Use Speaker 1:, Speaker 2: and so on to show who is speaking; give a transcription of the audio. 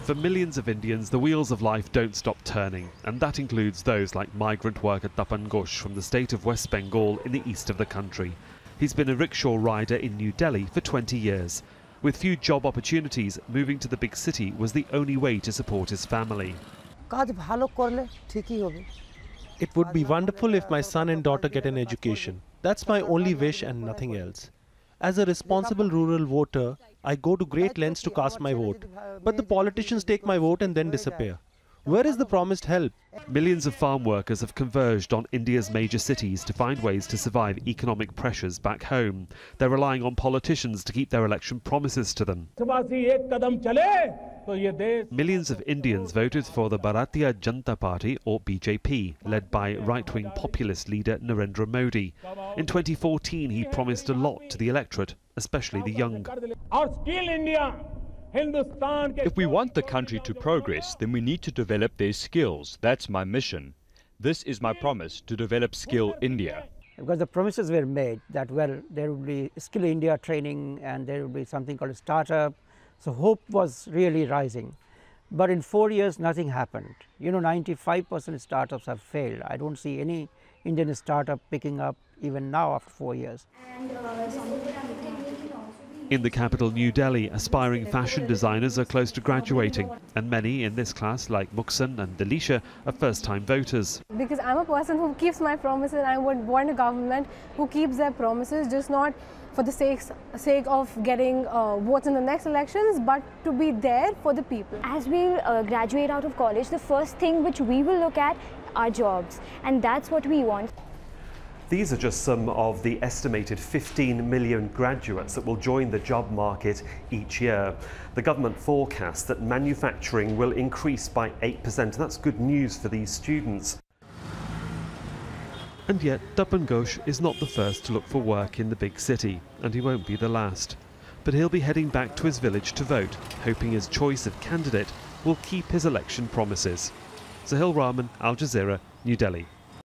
Speaker 1: For millions of Indians, the wheels of life don't stop turning, and that includes those like migrant worker TAPAN GHOSH from the state of West Bengal in the east of the country. He's been a rickshaw rider in New Delhi for 20 years. With few job opportunities, moving to the big city was the only way to support his family.
Speaker 2: It would be wonderful if my son and daughter get an education. That's my only wish and nothing else. As a responsible rural voter, I go to great lengths to cast my vote. But the politicians take my vote and then disappear. Where is the promised help?
Speaker 1: Millions of farm workers have converged on India's major cities to find ways to survive economic pressures back home. They're relying on politicians to keep their election promises to them. Millions of Indians voted for the Bharatiya Janata Party, or BJP, led by right-wing populist leader Narendra Modi. In 2014, he promised a lot to the electorate, especially the young.
Speaker 3: If we want the country to progress, then we need to develop their skills. That's my mission. This is my promise, to develop Skill India.
Speaker 4: Because the promises were made that, well, there will be Skill India training and there will be something called a startup. So hope was really rising. But in 4 years, nothing happened. 95% startups have failed. I don't see any Indian startup picking up even now after 4 years.
Speaker 1: In the capital, New Delhi, aspiring fashion designers are close to graduating, and many in this class, like MUSKAN and Delisha, are first-time voters.
Speaker 5: Because I'm a person who keeps my promises, I would want a government who keeps their promises, just not for the sake of getting votes in the next elections, but to be there for the people.
Speaker 6: As we graduate out of college, the first thing which we will look at are jobs, and that's what we want.
Speaker 1: These are just some of the estimated 15 million graduates that will join the job market each year. The government forecasts that manufacturing will increase by 8%, and that's good news for these students. And yet, TAPAN GHOSH is not the first to look for work in the big city, and he won't be the last. But he'll be heading back to his village to vote, hoping his choice of candidate will keep his election promises. Sohail, Rahman, Aljazeera, New Delhi.